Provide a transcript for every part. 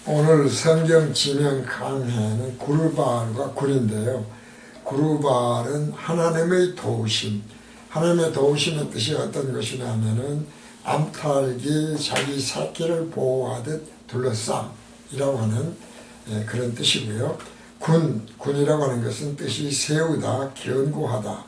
오늘 성경 지명 강해는 구르발과 굴인데요. 구르발은 하나님의 도우심, 하나님의 도우심의 뜻이 어떤 것이냐면은 암탉이 자기 새끼를 보호하듯 둘러쌈이라고 하는 그런 뜻이고요. 군이라고 하는 것은 뜻이 세우다, 견고하다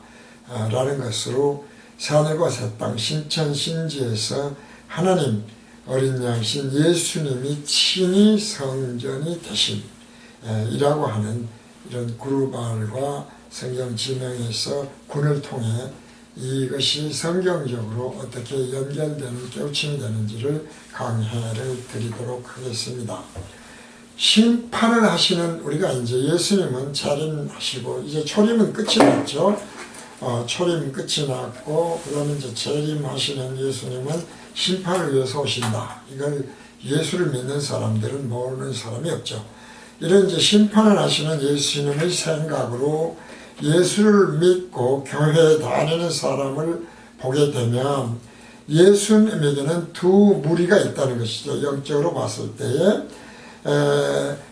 라는 것으로 새하늘과 새 땅, 신천 신지에서 하나님 어린 양신 예수님이 친히 성전이 되신 이라고 하는 이런 구르발과 성경 지명에서 군을 통해 이것이 성경적으로 어떻게 연결되는 깨우침이 되는지를 강해를 드리도록 하겠습니다. 심판을 하시는 우리가 이제 예수님은 재림하시고 이제 초림은 끝이 났죠. 초림 끝이 났고 그 다음에 이제 재림하시는 예수님은 심판을 위해서 오신다. 이걸 예수를 믿는 사람들은 모르는 사람이 없죠. 이런 이제 심판을 하시는 예수님의 생각으로 예수를 믿고 교회에 다니는 사람을 보게 되면 예수님에게는 두 무리가 있다는 것이죠. 영적으로 봤을 때에.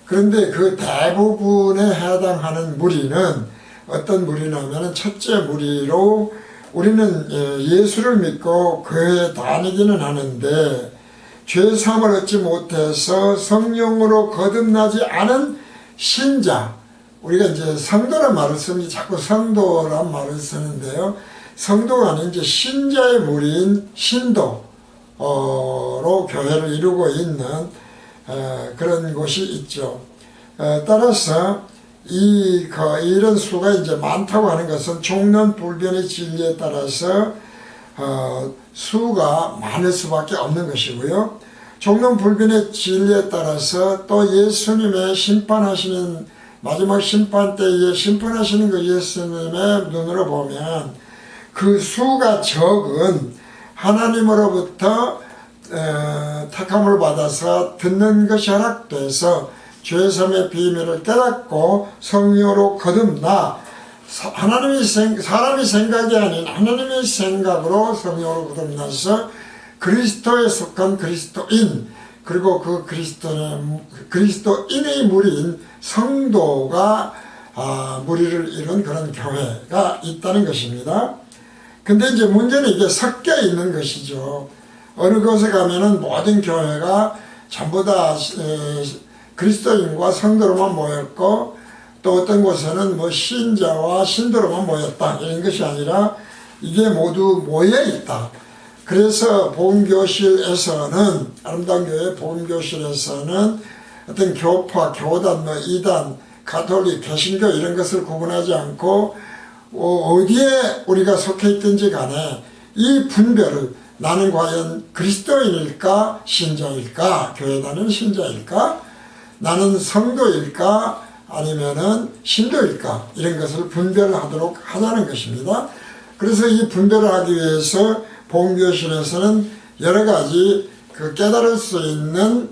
그런데 그 대부분에 해당하는 무리는 어떤 무리냐면 첫째 무리로 우리는 예수를 믿고 교회에 다니기는 하는데 죄사함을 얻지 못해서 성령으로 거듭나지 않은 신자, 우리가 이제 성도란 말을 쓰면 자꾸 성도란 말을 쓰는데요. 성도가 아닌 이제 신자의 무리인 신도로 교회를 이루고 있는 그런 곳이 있죠. 따라서 이런 수가 이제 많다고 하는 것은 종론불변의 진리에 따라서 수가 많을 수밖에 없는 것이고요. 종론불변의 진리에 따라서 또 예수님의 심판하시는 마지막 심판 때에 심판하시는 그 예수님의 눈으로 보면 그 수가 적은 하나님으로부터 택함을 받아서 듣는 것이 허락돼서 죄사함의 비밀을 깨닫고 성령으로 거듭나 사람이 생각이 아닌 하나님의 생각으로 성령으로 거듭나서 그리스도에 속한 그리스도인, 그리고 그 그리스도인의 무리인 성도가 무리를 이룬 그런 교회가 있다는 것입니다. 근데 이제 문제는 이게 섞여 있는 것이죠. 어느 곳에 가면은 모든 교회가 전부 다 그리스도인과 성도로만 모였고 또 어떤 곳에는 뭐 신자와 신도로만 모였다 이런 것이 아니라 이게 모두 모여 있다. 그래서 복음교실에서는 아름다운 교회 복음교실에서는 어떤 교파, 교단, 이단, 가톨릭, 개신교 이런 것을 구분하지 않고 어디에 우리가 속해 있든지 간에 이 분별을 나는 과연 그리스도인일까 신자일까 교회 다니는 신자일까 나는 성도일까 아니면은 신도일까 이런 것을 분별하도록 하자는 것입니다. 그래서 이 분별을 하기 위해서 복음교실에서는 여러 가지 그 깨달을 수 있는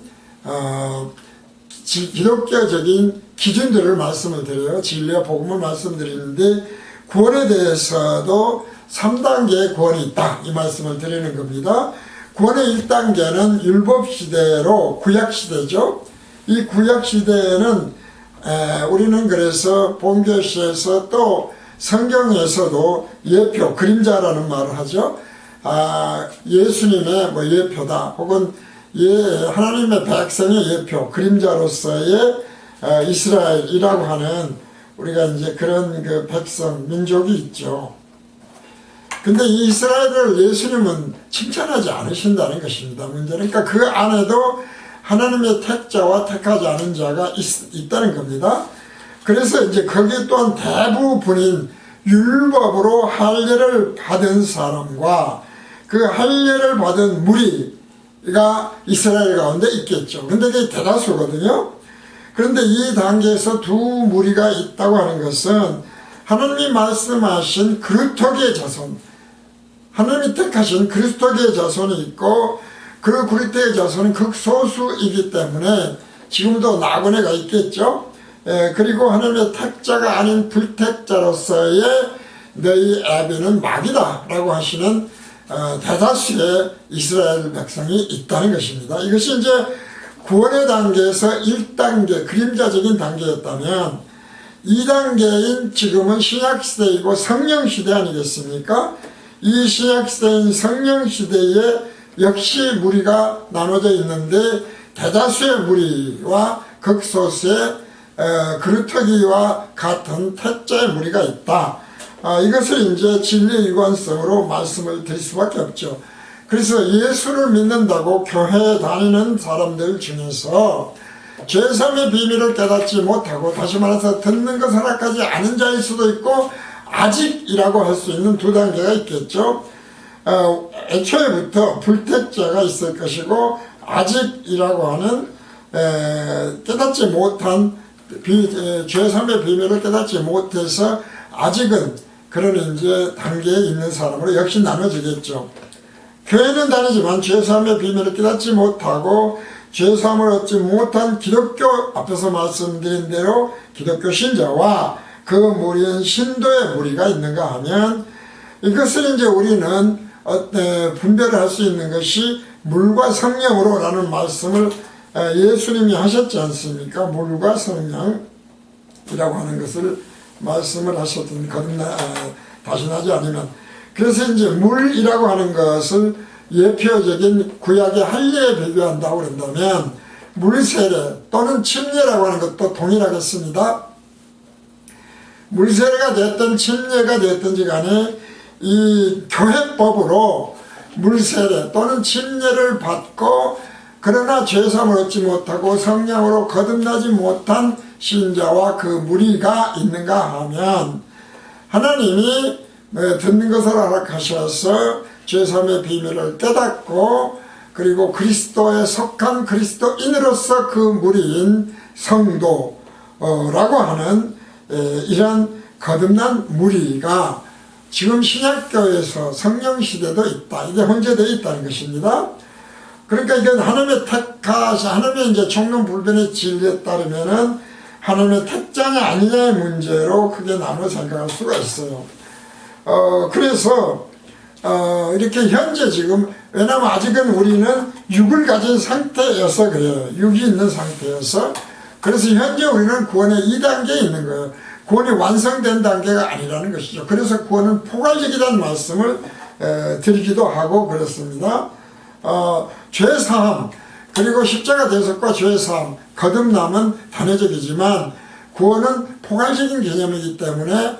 기독교적인 기준들을 말씀을 드려요. 진리와 복음을 말씀드리는데 구원에 대해서도 3단계의 구원이 있다 이 말씀을 드리는 겁니다. 구원의 1단계는 율법시대로 구약시대죠. 이 구약시대에는 우리는 그래서 복음교실에서 또 성경에서도 예표, 그림자라는 말을 하죠. 예수님의 뭐 예표다 혹은 하나님의 백성의 예표, 그림자로서의 이스라엘이라고 하는 우리가 이제 그런 그 백성, 민족이 있죠. 근데 이 이스라엘을 예수님은 칭찬하지 않으신다는 것입니다. 문제는 그러니까 그 안에도 하나님의 택자와 택하지 않은 자가 있다는 겁니다. 그래서 이제 거기 또한 대부분인 율법으로 할례를 받은 사람과 그 할례를 받은 무리가 이스라엘 가운데 있겠죠. 근데 그게 대다수거든요. 그런데 이 단계에서 두 무리가 있다고 하는 것은 하나님이 말씀하신 그리스도의 자손, 하나님이 택하신 그리스도의 자손이 있고 그 그리스도의 자손은 극소수이기 때문에 지금도 낙원에가 있겠죠. 그리고 하나님의 택자가 아닌 불택자로서의 너희 애비는 마귀다 라고 하시는 대다수의 이스라엘 백성이 있다는 것입니다. 이것이 이제 구원의 단계에서 1단계 그림자적인 단계였다면 2단계인 지금은 신약시대이고 성령시대 아니겠습니까? 이 신약시대인 성령시대에 역시 무리가 나눠져 있는데 대다수의 무리와 극소수의 그루터기와 같은 태자의 무리가 있다. 이것을 이제 진리의 일관성으로 말씀을 드릴 수밖에 없죠. 그래서 예수를 믿는다고 교회에 다니는 사람들 중에서 제3의 비밀을 깨닫지 못하고, 다시 말해서 듣는 것을 허락하지 않은 자일 수도 있고 아직이라고 할 수 있는 두 단계가 있겠죠. 애초에부터 불택자가 있을 것이고 아직이라고 하는 깨닫지 못한 제3의 비밀을 깨닫지 못해서 아직은 그런 이제 단계에 있는 사람으로 역시 나눠지겠죠. 교회는 다니지만 제3의 비밀을 깨닫지 못하고 제3을 얻지 못한 기독교, 앞에서 말씀드린 대로 기독교 신자와 그 무리인 신도의 무리가 있는가 하면, 이것을 이제 우리는 분별을 할 수 있는 것이 물과 성령으로 라는 말씀을 예수님이 하셨지 않습니까? 물과 성령이라고 하는 것을 말씀을 하셨던, 다시 나지 않으면. 그래서 이제 물이라고 하는 것을 예표적인 구약의 할례에 비교한다고 그런다면 물세례 또는 침례라고 하는 것도 동일하겠습니다. 물세례가 됐든 침례가 됐든지 간에 이 교회법으로 물세례 또는 침례를 받고 그러나 죄사함을 얻지 못하고 성령으로 거듭나지 못한 신자와 그 무리가 있는가 하면, 하나님이 듣는 것을 허락하셔서 제3의 비밀을 깨닫고 그리고 그리스도에 속한 그리스도인으로서 그 무리인 성도라고 하는 이런 거듭난 무리가 지금 신약교회에서 성령시대도 있다. 이게 혼재되어 있다는 것입니다. 그러니까 이건 하나님의 택하시, 하나님의 이제 총론불변의 진리에 따르면은 하나님의 택자냐 아니냐의 문제로 크게 나눠 생각할 수가 있어요. 그래서 이렇게 현재 지금, 왜냐하면 아직은 우리는 육을 가진 상태여서 그래요. 육이 있는 상태여서. 그래서 현재 우리는 구원의 2단계에 있는 거예요. 구원이 완성된 단계가 아니라는 것이죠. 그래서 구원은 포괄적이라는 말씀을 드리기도 하고 그렇습니다. 죄사함, 그리고 십자가 대속과 죄사함, 거듭남은 단회적이지만 구원은 포괄적인 개념이기 때문에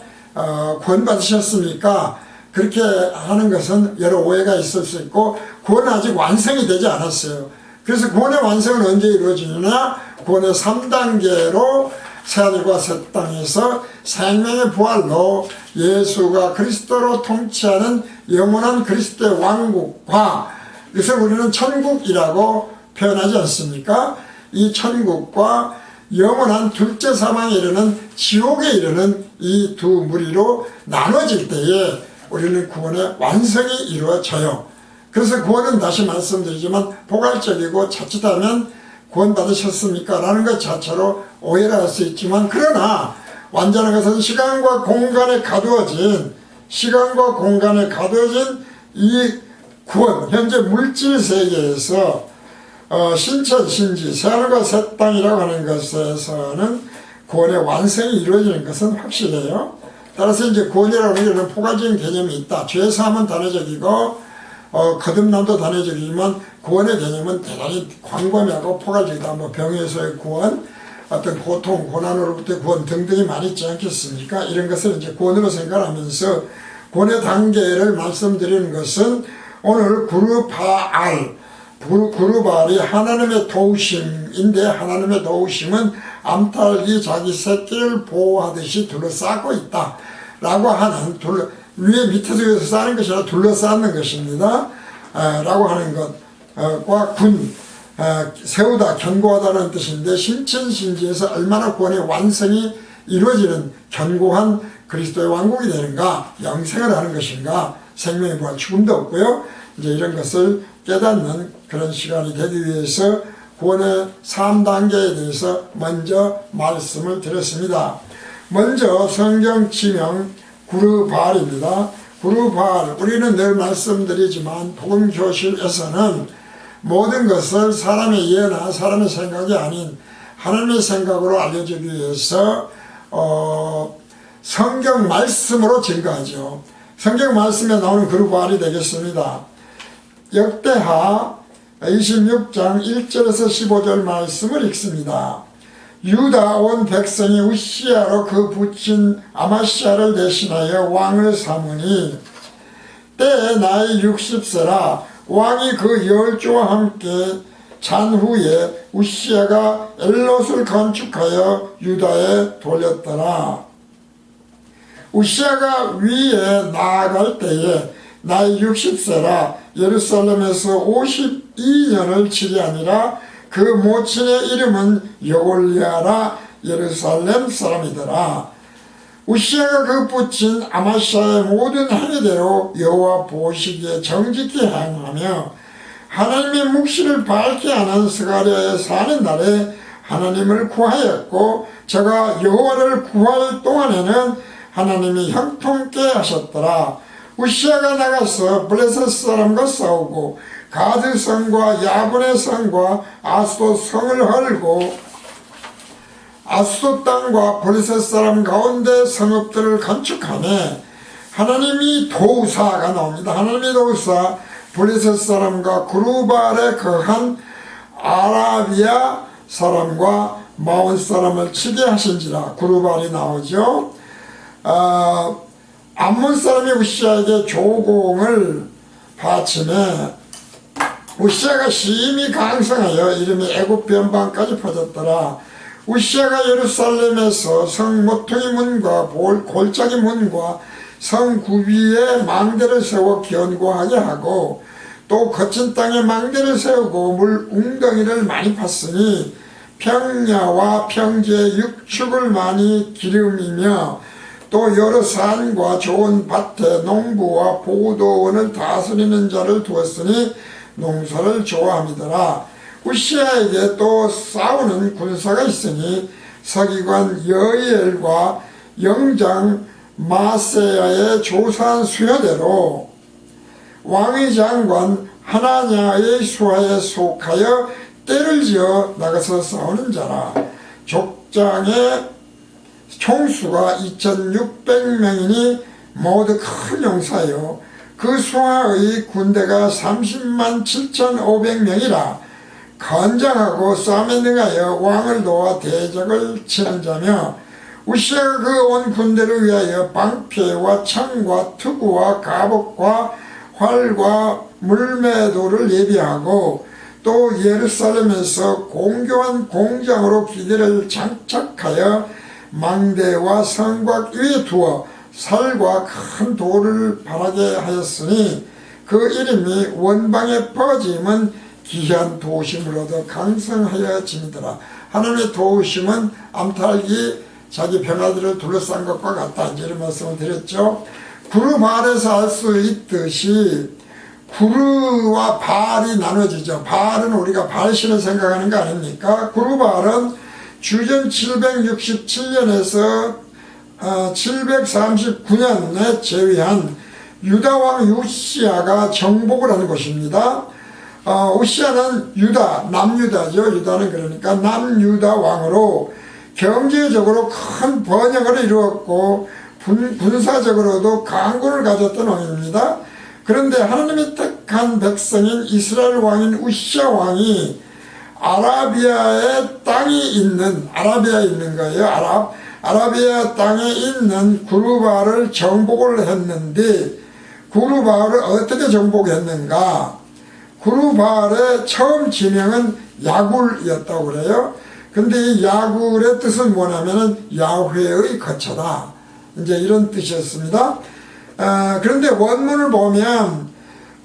구원 받으셨습니까? 그렇게 하는 것은 여러 오해가 있을 수 있고, 구원은 아직 완성이 되지 않았어요. 그래서 구원의 완성은 언제 이루어지느냐? 구원의 3단계로 새하늘과 새 땅에서 생명의 부활로 예수가 그리스도로 통치하는 영원한 그리스도의 왕국과, 이것을 우리는 천국이라고 표현하지 않습니까? 이 천국과 영원한 둘째 사망에 이르는 지옥에 이르는 이 두 무리로 나눠질 때에 우리는 구원의 완성이 이루어져요. 그래서 구원은 다시 말씀드리지만 포괄적이고 자칫하면 구원 받으셨습니까? 라는 것 자체로 오해를 할 수 있지만, 그러나 완전한 것은 시간과 공간에 가두어진 이 구원, 현재 물질 세계에서 신천 신지 새하늘과 새 땅이라고 하는 것에서는 구원의 완성이 이루어지는 것은 확실해요. 따라서 이제 구원이라고 하는 것은 포괄적인 개념이 있다. 죄사함은 단회적이고 거듭남도 단회적이지만 구원의 개념은 대단히 광범위하고 포괄적이다. 뭐 병에서의 구원, 어떤 고통, 고난으로부터의 구원 등등이 많이 있지 않겠습니까? 이런 것을 이제 구원으로 생각하면서 구원의 단계를 말씀드리는 것은 오늘 구르발이 하나님의 도우심인데, 하나님의 도우심은 암탉이 자기 새끼를 보호하듯이 둘러싸고 있다 라고 하는, 위에 밑에서 싸는 것이 아니라 둘러싸는 것입니다. 라고 하는 것과 세우다, 견고하다는 뜻인데, 신천신지에서 얼마나 구원의 완성이 이루어지는 견고한 그리스도의 왕국이 되는가, 영생을 하는 것인가, 생명의 부활, 죽음도 없고요. 이제 이런 것을 깨닫는 그런 시간이 되기 위해서 구원의 3단계에 대해서 먼저 말씀을 드렸습니다. 먼저 성경 지명 구르발입니다. 구르발, 우리는 늘 말씀드리지만 복음교실에서는 모든 것을 사람의 이해나 사람의 생각이 아닌 하나님의 생각으로 알려주기 위해서 성경 말씀으로 증거하죠. 성경 말씀에 나오는 그룹발이 되겠습니다. 역대하 26장 1절에서 15절 말씀을 읽습니다. 유다 온 백성이 우시야로 그 부친 아마시아를 대신하여 왕을 삼으니 때에 나이 60세라 왕이 그 열조와 함께 잔 후에 우시야가 엘롯을 건축하여 유다에 돌렸더라. 우시야가 위에 나아갈 때에 나이 60세라 예루살렘에서 52년을 치리하니라. 그 모친의 이름은 여골리아라 예루살렘 사람이더라. 우시야가 그 부친 아마시아의 모든 행위대로 여호와 보시기에 정직히 행하며 하나님의 묵시를 밝게 하는 스가랴에 사는 날에 하나님을 구하였고 저가 여호와를 구할 동안에는 하나님이 형통케 하셨더라. 우시야가 나가서 블레셋 사람과 싸우고 가드 성과 야분의 성과 아스돗 성을 헐고 아스돗 땅과 블레셋 사람 가운데 성읍들을 건축하며 하나님이 도우사가 나옵니다. 하나님이 도우사 블레셋 사람과 그루발에 거한 아라비아 사람과 마온 사람을 치게 하신지라. 그루발이 나오죠. 암몬 사람이 우시야에게 조공을 바치매 우시야가 심히 강성하여 이름이 애굽 변방까지 퍼졌더라. 우시야가 예루살렘에서 성 모퉁이 문과 골짜기 문과 성 구비에 망대를 세워 견고하게 하고 또 거친 땅에 망대를 세우고 물 웅덩이를 많이 팠으니 평야와 평지에 육축을 많이 기름이며 또 여러 산과 좋은 밭에 농부와 보도원을 다스리는 자를 두었으니 농사를 좋아함이더라. 우시야에게 또 싸우는 군사가 있으니 서기관 여이엘과 영장 마세야의 조사한 수여대로 왕의 장관 하나냐의 수하에 속하여 떼를 지어 나가서 싸우는 자라. 족장의 총수가 2600명이니 모두 큰 용사요. 그 수하의 군대가 30만 7500명이라. 건장하고 싸움에 능하여 왕을 도와 대적을 치는 자며 우시야가 그 온 군대를 위하여 방패와 창과 투구와 갑옷과 활과 물매도를 예비하고 또 예루살렘에서 공교한 공장으로 기계를 장착하여 망대와 성곽 위에 두어 살과 큰 돌을 바라게 하였으니 그 이름이 원방에 퍼짐은 기이한 도우심으로도 강성하여짐이더라. 하나님의 도우심은 암탉이 자기 병아들을 둘러싼 것과 같다. 이런 말씀을 드렸죠. 구르 발에서 알 수 있듯이 구르와 발이 나눠지죠. 발은 우리가 발신을 생각하는 거 아닙니까? 구르 발은 주전 767년에서 739년에 제위한 유다왕 우시야가 정복을 하는 곳입니다. 우시야는 유다, 남유다죠. 유다는 그러니까 남유다 왕으로 경제적으로 큰 번영을 이루었고 군사적으로도 강군을 가졌던 왕입니다. 그런데 하나님이 택한 백성인 이스라엘 왕인 우시야 왕이 아라비아의 땅이 있는, 아라비아에 있는 거예요. 아라비아 땅에 있는 구르바를 정복을 했는데 구르바를 어떻게 정복했는가? 구르바의 처음 지명은 야굴이었다고 그래요. 근데 이 야굴의 뜻은 뭐냐면은 야훼의 거처다. 이제 이런 뜻이었습니다. 그런데 원문을 보면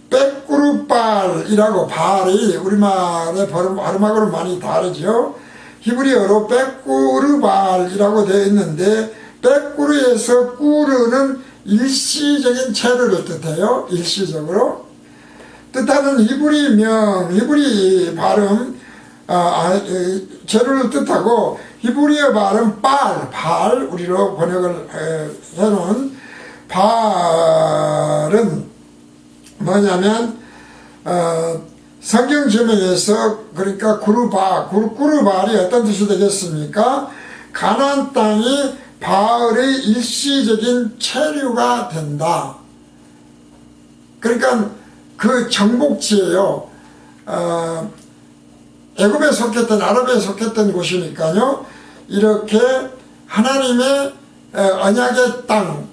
백구르발이라고 발이 우리말의 발음하고는 많이 다르죠. 히브리어로 백구르발이라고 되어 있는데 백구르에서 꾸르는 일시적인 체류를 뜻해요. 일시적으로. 뜻하는 히브리 발음 재료를 뜻하고 히브리어 발음 발 우리로 번역을 해놓은 발은 뭐냐면 성경 지명에서 그러니까 구르발이 어떤 뜻이 되겠습니까? 가나안 땅이 바알의 일시적인 체류가 된다. 그러니까 그 정복지예요. 애굽에 속했던 아랍에 속했던 곳이니까요. 이렇게 하나님의 언약의 땅,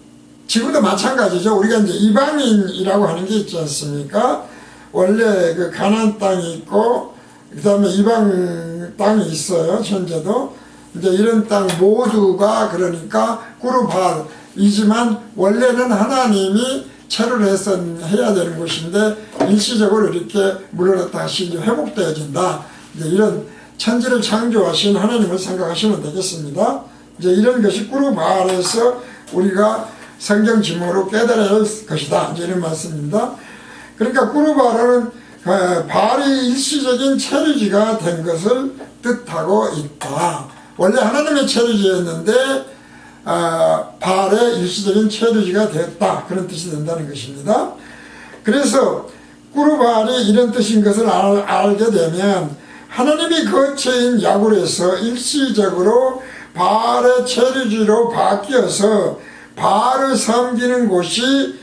지금도 마찬가지죠. 우리가 이제 이방인이라고 하는 게 있지 않습니까? 원래 그 가나안 땅이 있고 그 다음에 이방 땅이 있어요. 현재도 이제 이런 땅 모두가 그러니까 구르발이지만 원래는 하나님이 체류를 해야 되는 곳인데 일시적으로 이렇게 물러났다 다시 이제 회복되어진다. 이제 이런 천지를 창조하신 하나님을 생각하시면 되겠습니다. 이제 이런 것이 구르발에서 우리가 성경 지문으로 깨달아야 할 것이다. 이제 이런 말씀입니다. 그러니까 구르발은 바알이 일시적인 체류지가 된 것을 뜻하고 있다. 원래 하나님의 체류지였는데 바알의 일시적인 체류지가 됐다. 그런 뜻이 된다는 것입니다. 그래서 구르발이 이런 뜻인 것을 알게 되면 하나님이 거처인 야굴에서 일시적으로 바알의 체류지로 바뀌어서 바알을 섬기는 곳이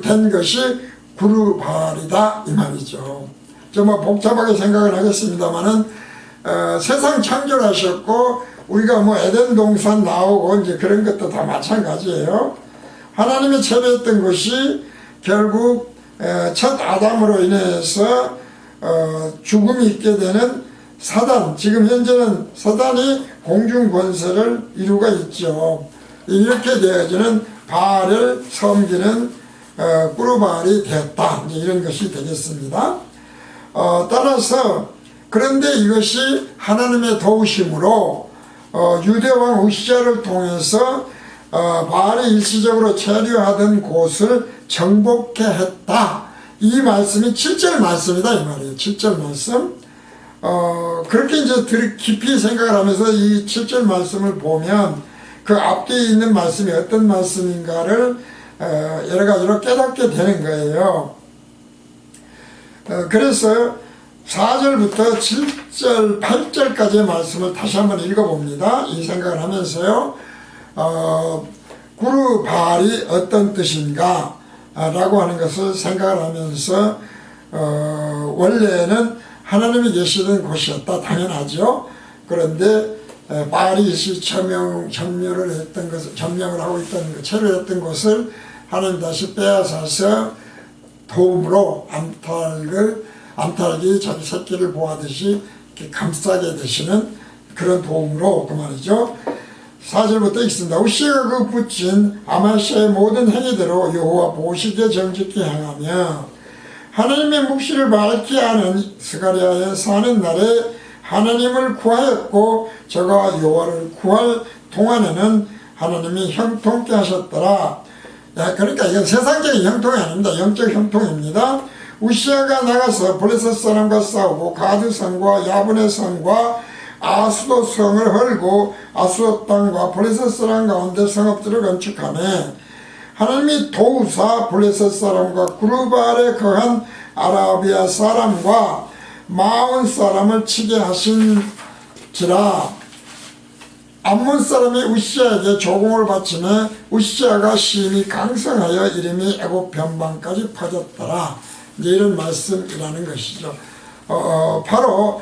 된 것이 구르발이다 이 말이죠. 좀 뭐 복잡하게 생각을 하겠습니다만은 세상 창조를 하셨고 우리가 뭐 에덴 동산 나오고 이제 그런 것도 다 마찬가지예요. 하나님이 체류했던 것이 결국 첫 아담으로 인해서 죽음이 있게 되는 사단, 지금 현재는 사단이 공중 권세를 이루고 있죠. 이렇게 되어지는 바알을 섬기는 구르발이 되었다. 이제 이런 것이 되겠습니다. 따라서 그런데 이것이 하나님의 도우심으로 유대왕 우시야를 통해서 바알이 일시적으로 체류하던 곳을 정복해 했다. 이 말씀이 7절 말씀이다 이 말이에요. 7절 말씀. 그렇게 이제 깊이 생각을 하면서 이 7절 말씀을 보면 그 앞뒤에 있는 말씀이 어떤 말씀인가를 여러 가지로 깨닫게 되는 거예요. 그래서 4절부터 7절, 8절까지의 말씀을 다시 한번 읽어봅니다. 이 생각을 하면서요. 구르발이 어떤 뜻인가 라고 하는 것을 생각을 하면서 원래는 하나님이 계시던 곳이었다. 당연하죠. 그런데 바알이 일시 점령을 했던 것을, 점령을 하고 있던 것, 체류했던 것을 하나님 다시 빼앗아서 도움으로 암탉이 자기 새끼를 보호하듯이 이렇게 감싸게 되시는 그런 도움으로 그 말이죠. 4절부터 읽습니다. 우시아가 그 붙인 아마시아의 모든 행위대로 여호와 보시기에 정직히 행하며 하나님의 묵시를 밝히 아는 스가랴에 사는 날에 하나님을 구하였고 저가 여호와를 구할 동안에는 하나님이 형통케 하셨더라. 그러니까 이건 세상적인 형통이 아닙니다. 영적 형통입니다. 우시아가 나가서 블레셋 사람과 싸우고 가드 성과 야분의 성과 아수도 성을 헐고 아수도 땅과 블레셋 사람 가운데 성읍들을 건축하며 하나님이 도우사 블레셋 사람과 구르발에 거한 아라비아 사람과 마온 사람을 치게 하신지라. 암몬 사람이 우시아에게 조공을 바치며 우시아가 심히 강성하여 이름이 애굽 변방까지 퍼졌더라. 이제 이런 말씀이라는 것이죠. 바로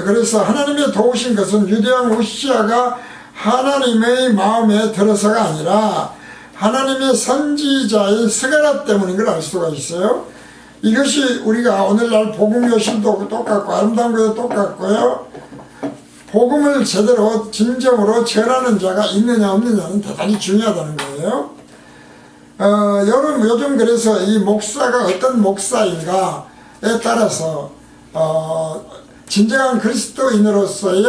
그래서 하나님의 도우신 것은 유대왕 우시아가 하나님의 마음에 들어서가 아니라 하나님의 선지자인 스가랴 때문인 걸 알 수가 있어요. 이것이 우리가 오늘날 복음요신도 똑같고 아름다운 것도 똑같고요. 복음을 제대로 진정으로 전하는 자가 있느냐 없느냐는 대단히 중요하다는 거예요. 요즘 그래서 이 목사가 어떤 목사인가에 따라서 진정한 그리스도인으로서의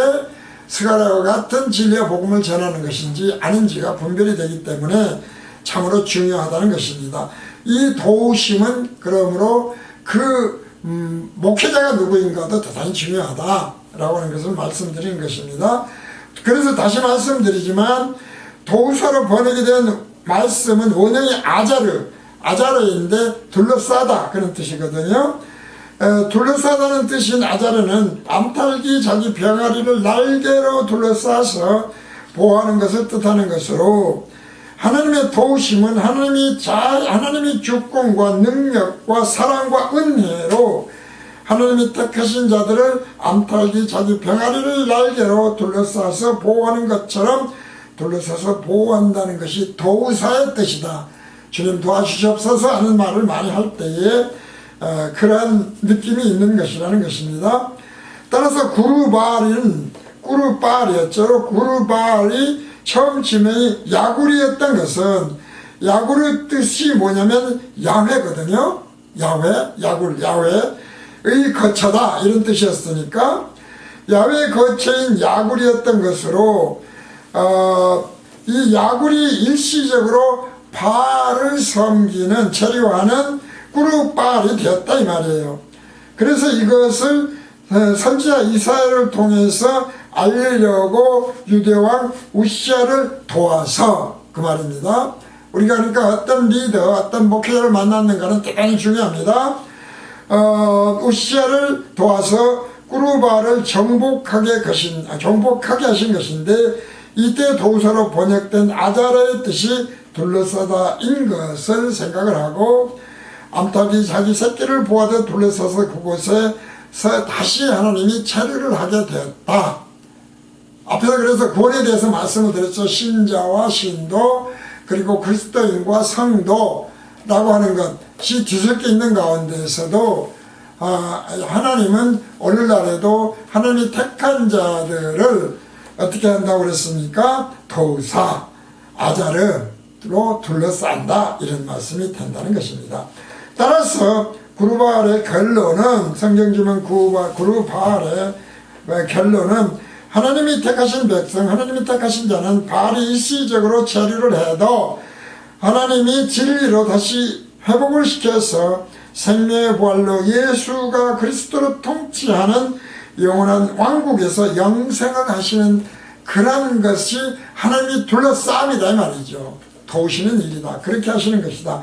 스가랴와 같은 진리와 복음을 전하는 것인지 아닌지가 분별이 되기 때문에 참으로 중요하다는 것입니다. 이 도우심은 그러므로 목회자가 누구인가도 대단히 중요하다라고 하는 것을 말씀드리는 것입니다. 그래서 다시 말씀드리지만 도우서로 번역이 된 말씀은 원형이 아자르인데 둘러싸다 그런 뜻이거든요. 둘러싸다는 뜻인 아자르는 암탉이 자기 병아리를 날개로 둘러싸서 보호하는 것을 뜻하는 것으로, 하나님의 도우심은 하나님의 주권과 능력과 사랑과 은혜로 하나님이 택하신 자들을 암탉이 자기 병아리를 날개로 둘러싸서 보호하는 것처럼 둘러싸서 보호한다는 것이 도우사의 뜻이다. 주님 도와주시옵소서 하는 말을 많이 할 때에 그러한 느낌이 있는 것이라는 것입니다. 따라서 구루바알이었죠. 구루바알이 처음 지명이 야구리였던 것은, 야구리 뜻이 뭐냐면 야훼거든요. 야훼의 거처다 이런 뜻이었으니까 야훼의 거처인 야구리였던 것으로 이 야구리 일시적으로 바알을 섬기는 체류하는 구루바알이 되었다 이 말이에요. 그래서 이것을 선지자 이사야를 통해서 알리려고 유대왕 우시야를 도와서, 그 말입니다. 우리가 그러니까 어떤 리더, 어떤 목회자를 만났는가는 대단히 중요합니다. 우시야를 도와서 구루바알을 정복하게 하신 것인데, 이때 도우사로 번역된 아자라의 뜻이 둘러싸다인 것을 생각을 하고, 암탉이 자기 새끼를 보호하듯 둘러싸서 그곳에서 다시 하나님이 체류를 하게 되었다. 앞에서 그래서 구원에 대해서 말씀을 드렸죠. 신자와 신도, 그리고 그리스도인과 성도라고 하는 것이 뒤섞여 있는 가운데에서도 하나님은 오늘날에도 하나님이 택한 자들을 어떻게 한다고 그랬습니까? 도우사, 아자르로 둘러싼다, 이런 말씀이 된다는 것입니다. 따라서 구루바알의 결론은, 성경지문 구루바알의 결론은, 하나님이 택하신 백성, 하나님이 택하신 자는 바알이 일시적으로 체류를 해도 하나님이 진리로 다시 회복을 시켜서 생명의 부활로 예수가 그리스도로 통치하는 영원한 왕국에서 영생을 하시는 그런 것이 하나님이 둘러싸움이다 이 말이죠. 도우시는 일이다. 그렇게 하시는 것이다.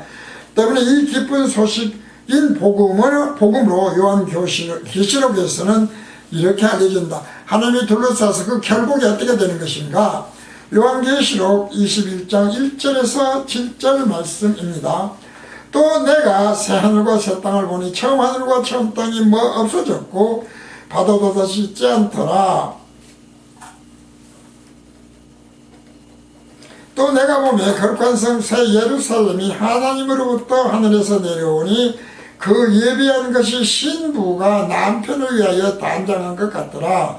때문에 이 기쁜 소식인 복음으로 요한계시록에서는 이렇게 알려진다. 하나님이 둘러싸서 그 결국이 어떻게 되는 것인가? 요한계시록 21장 1절에서 7절 말씀입니다. 또 내가 새 하늘과 새 땅을 보니 처음 하늘과 처음 땅이 없어졌고 바다도 다시 있지 않더라. 또 내가 보매 거룩한 성 새 예루살렘이 하나님으로부터 하늘에서 내려오니 그 예비한 것이 신부가 남편을 위하여 단장한 것 같더라.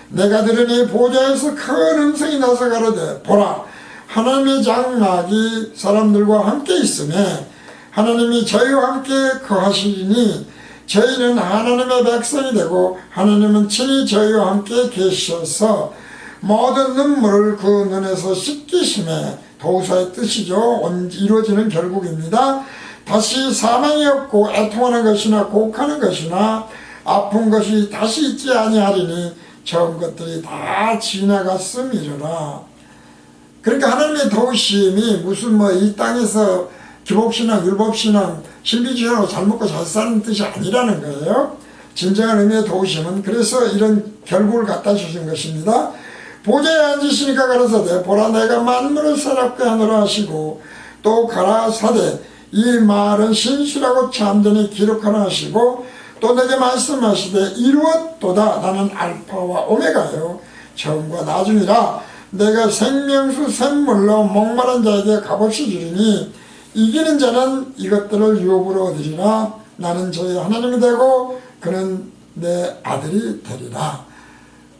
내가 들으니 보좌에서 큰 음성이 나서 가로되 보라, 하나님의 장막이 사람들과 함께 있으매 하나님이 저희와 함께 거하시리니 저희는 하나님의 백성이 되고 하나님은 친히 저희와 함께 계셔서 모든 눈물을 그 눈에서 씻기심에, 도우사의 뜻이죠. 이루어지는 결국입니다. 다시 사망이 없고 애통하는 것이나 곡하는 것이나 아픈 것이 다시 있지 아니하리니 처음 것들이 다 지나갔음이로라. 그러니까 하나님의 도우심이 무슨 이 땅에서 기복신앙, 율법신앙, 신비주의라고 잘 먹고 잘 사는 뜻이 아니라는 거예요. 진정한 의미의 도우심은 그래서 이런 결국을 갖다 주신 것입니다. 보좌에 앉으시니까 가라사대 보라, 내가 만물을 새롭게 하노라 하시고 또 가라사대 이 말은 신실하고 참되니 기록하라 하시고 또 내게 말씀하시되 이루었도다. 나는 알파와 오메가요 처음과 나중이라. 내가 생명수 샘물로 목마른 자에게 값없이 주리니 이기는 자는 이것들을 유업으로 얻으리라. 나는 저희 하나님이 되고 그는 내 아들이 되리라.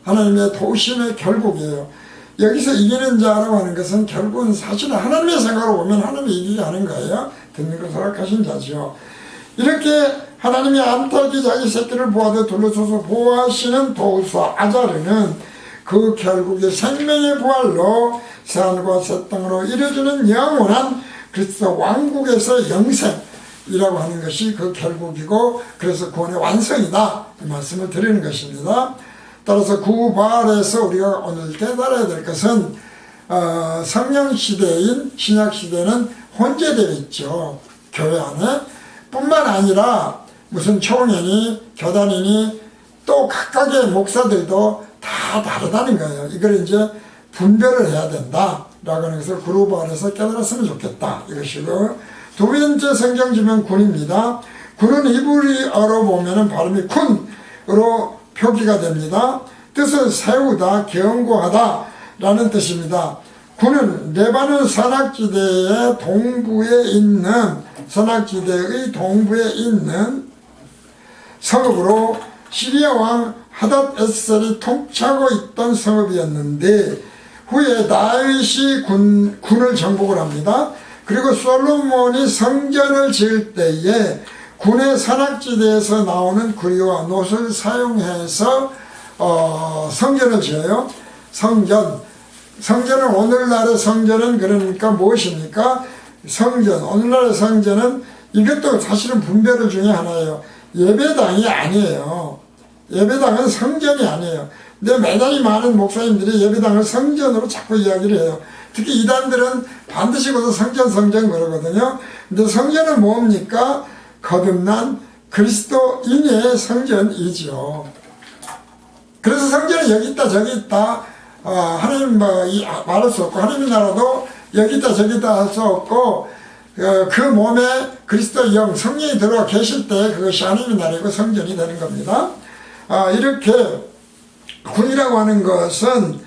하나님의 도우심의 결국이에요. 여기서 이기는 자라고 하는 것은 결국은 사실은 하나님의 생각으로 보면 하나님이 이기게 하는 거예요. 듣는 것을 허락하신 자죠. 이렇게 하나님이 암탉이 자기 새끼를 보호하듯 둘러서서 보호하시는 도우사 아자르는 그 결국의 생명의 부활로 새하늘과 새 땅으로 이루어지는 영원한 그리스도 왕국에서 영생이라고 하는 것이 그 결국이고, 그래서 구원의 완성이다 이 말씀을 드리는 것입니다. 따라서 구바알에서 우리가 오늘 깨달아야 될 것은 성령시대인 신약시대는 혼재되어 있죠. 교회 안에 뿐만 아니라 무슨 총회니 교단이니 또 각각의 목사들도 다 다르다는 거예요. 이걸 이제 분별을 해야 된다라고 하는 것을 그룹 안에서 깨달았으면 좋겠다 이것이고, 두 번째 성경 지명 군입니다. 군은 히브리어로 보면은 발음이 쿤으로 표기가 됩니다. 뜻은 세우다, 견고하다 라는 뜻입니다. 군은 레바논 산악지대의 동부에 있는, 산악지대의 동부에 있는 성읍으로 시리아 왕 하닷에셀이 통치하고 있던 성읍이었는데, 후에 다윗이 군을 정복을 합니다. 그리고 솔로몬이 성전을 지을 때에 군의 산악지대에서 나오는 구리와 놋을 사용해서 성전을 지어요. 성전은 오늘날의 성전은 그러니까 무엇입니까? 오늘날의 성전은 이것도 사실은 분별 중에 하나예요. 예배당이 아니에요. 예배당은 성전이 아니에요. 근데 매달이 많은 목사님들이 예배당을 성전으로 자꾸 이야기를 해요. 특히 이단들은 반드시 거기서 성전 그러거든요. 근데 성전은 뭡니까? 거듭난 그리스도인의 성전이죠. 그래서 성전은 여기 있다 저기 있다 하나님 말할 수 없고, 하나님의 나라도 여기 있다 저기 있다 할 수 없고, 그 몸에 그리스도 영 성령이 들어와 계실 때 그것이 하나님의 나라이고 성전이 되는 겁니다. 이렇게 군이라고 하는 것은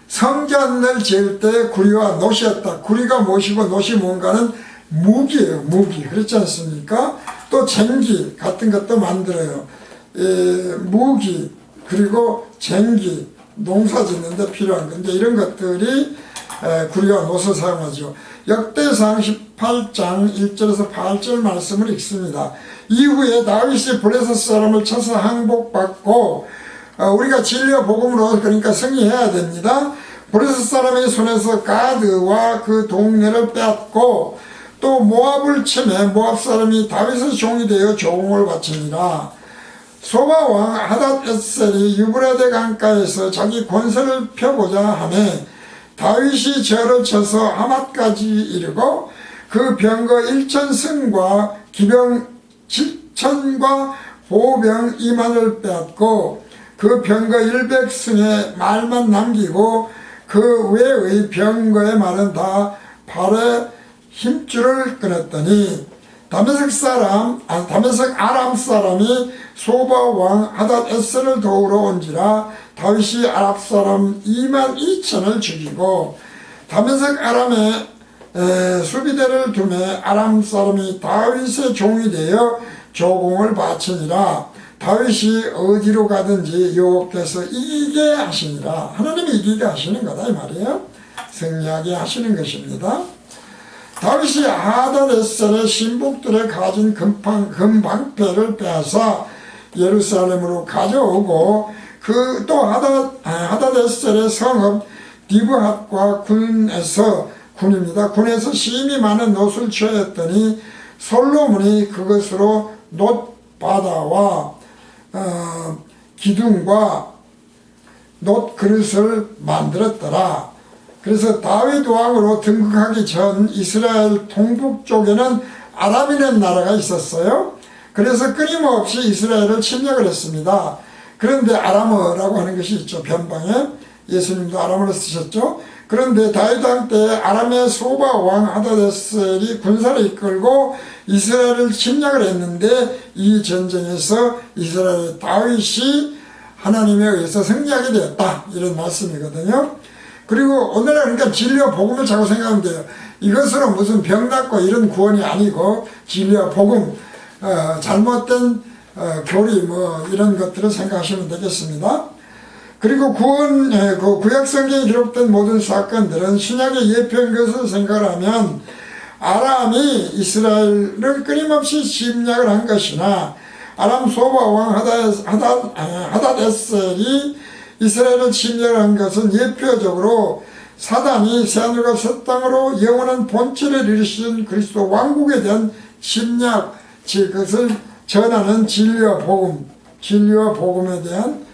성전을 지을 때 구리와 놋이었다. 구리가 무엇이고 놋이 뭔가는 무기예요. 무기. 그렇지 않습니까? 또 쟁기 같은 것도 만들어요. 무기 그리고 쟁기, 농사 짓는데 필요한 건데, 이런 것들이 구리와 놋을 사용하죠. 역대상 18장 1절에서 8절 말씀을 읽습니다. 이후에 다윗이 블레셋 사람을 쳐서 항복받고, 우리가 진리와 복음으로 그러니까 승리해야 됩니다. 블레셋 사람의 손에서 가드와 그 동네를 빼앗고, 또 모압을 치매 모압 사람이 다윗의 종이 되어 조공을 바치니라. 소바 왕 하닷에셀이 유브라데 강가에서 자기 권세를 펴고자 하매 다윗이 저를 쳐서 하맛까지 이르고, 그 병거 1,000승과 기병 7,000과 보병 2만을 빼앗고, 그 병거 100승의 말만 남기고 그 외의 병거의 말은 다 발에 힘줄을 끊었더니, 다메섹 아람 사람이 소바 왕 하닷에셀을 도우러 온지라 다윗이 아랍 사람 22,000을 죽이고, 다메섹 아람에 수비대를 두매 아람 사람이 다윗의 종이 되어 조공을 바치니라. 다윗이 어디로 가든지 여호와께서 이기게 하시니라. 하나님이 이기게 하시는 거다 이 말이에요. 승리하게 하시는 것입니다. 다윗이 하닷에셀의 신복들의 가진 금방패를 빼앗아 예루살렘으로 가져오고, 그 또 하닷에셀의 성읍 디브핫과 군에서 심히 많은 놋을 취하였더니 솔로몬이 그것으로 놋바다와 기둥과 놋 그릇을 만들었더라. 그래서 다윗 왕으로 등극하기 전 이스라엘 동북 쪽에는 아람이라는 나라가 있었어요. 그래서 끊임없이 이스라엘을 침략을 했습니다. 그런데 아람어라고 하는 것이 있죠. 변방에 예수님도 아람어로 쓰셨죠. 그런데 다윗 왕 때 아람의 소바 왕 하닷에셀이 군사를 이끌고 이스라엘을 침략을 했는데, 이 전쟁에서 이스라엘 다윗이 하나님에 의해서 승리하게 되었다, 이런 말씀이거든요. 그리고 오늘날 그러니까 진리와 복음을 자꾸 생각하면 돼요. 이것으로 무슨 병 낫고 이런 구원이 아니고 진리와 복음, 잘못된 교리 이런 것들을 생각하시면 되겠습니다. 그리고 구약 성경에 기록된 모든 사건들은 신약의 예표인 것을 생각하면 아람이 이스라엘을 끊임없이 침략을 한 것이나, 아람 소바 왕 하닷에셀이 이스라엘을 침략을 한 것은 예표적으로 사단이 새하늘과 새 땅으로 영원한 본체를 이루신 그리스도 왕국에 대한 침략, 즉 그것을 전하는 진리와 복음에 대한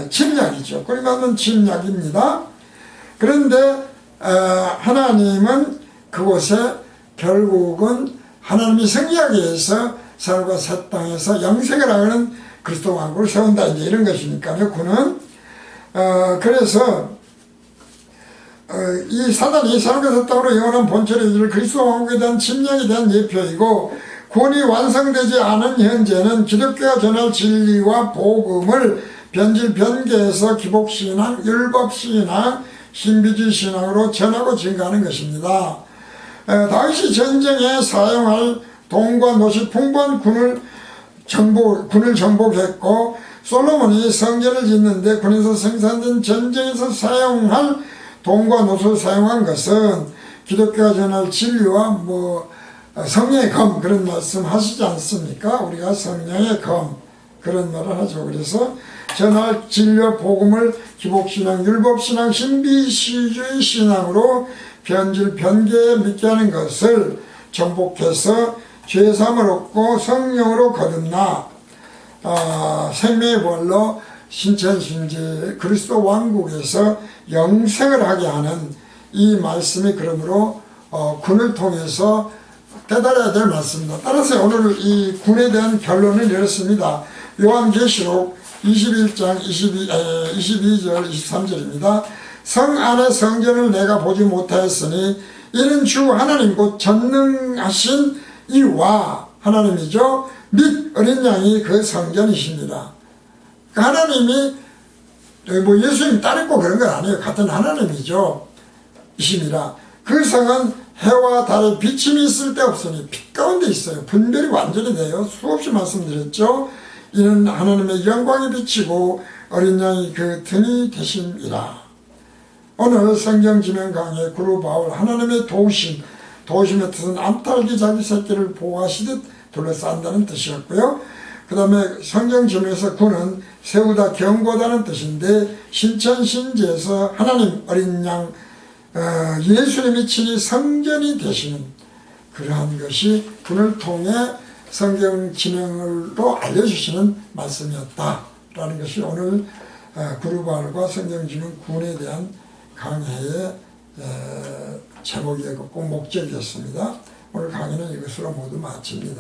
침략이죠. 그러니까 침략입니다. 그런데 하나님은 그곳에 결국은 하나님이 승리하기 위해서 산과 새 땅에서 영생을 하는 그리스도 왕국을 세운다, 이제 이런 것이니까요. 군은 그래서 이 사단이 산과 새 땅으로 영원한 본체를 이룰 그리스도 왕국에 대한 침략에 대한 예표이고, 군이 완성되지 않은 현재는 기독교가 전할 진리와 복음을 변질 변개해서 기복신앙, 율법신앙, 신비주의 신앙으로 전하고 증가하는 것입니다. 다윗이 전쟁에 사용할 돈과 노시 풍부한 군을 정복했고, 솔로몬이 성전을 짓는데 군에서 생산된 전쟁에서 사용할 돈과 노소를 사용한 것은 기독교가 전할 진리와 성령의 검, 그런 말씀 하시지 않습니까? 우리가 성령의 검, 그런 말을 하죠. 그래서 전할 진리와 복음을 기복신앙, 율법신앙, 신비주의 신앙으로 변질 변개에 믿게 하는 것을 정복해서 죄사함을 얻고 성령으로 거듭나 생명의 벌로 신천신제 그리스도 왕국에서 영생을 하게 하는 이 말씀이, 그러므로 군을 통해서 깨달아야 될 말씀입니다. 따라서 오늘 이 군에 대한 결론을 내렸습니다. 요한계시록 21장 22절 23절입니다. 성 안의 성전을 내가 보지 못하였으니 이는 주 하나님 곧 전능하신 이와, 하나님이죠, 및 어린 양이 그 성전이십니다. 하나님이 예수님 딸 있고 그런 건 아니에요. 같은 하나님이죠. 이십니다. 그 성은 해와 달의 비침이 있을 때 없으니 빛 가운데 있어요. 분별이 완전히 돼요. 수없이 말씀드렸죠. 이는 하나님의 영광이 비치고 어린 양이 그 등이 되심이라. 오늘 성경 지명 강의 구루 바울, 하나님의 도우심의 뜻은 암탉이 자기 새끼를 보호하시듯 둘러싼다는 뜻이었고요. 그 다음에 성경 지명에서 군은 세우다, 경고하다는 뜻인데, 신천신제에서 하나님 어린 양 예수님이 친히 성전이 되시는 그러한 것이 군을 통해 성경 진행으로 알려주시는 말씀이었다라는 것이 오늘 구루바울과 성경 진행 군에 대한 강해의 제목이었고 목적이었습니다. 오늘 강의는 이것으로 모두 마칩니다.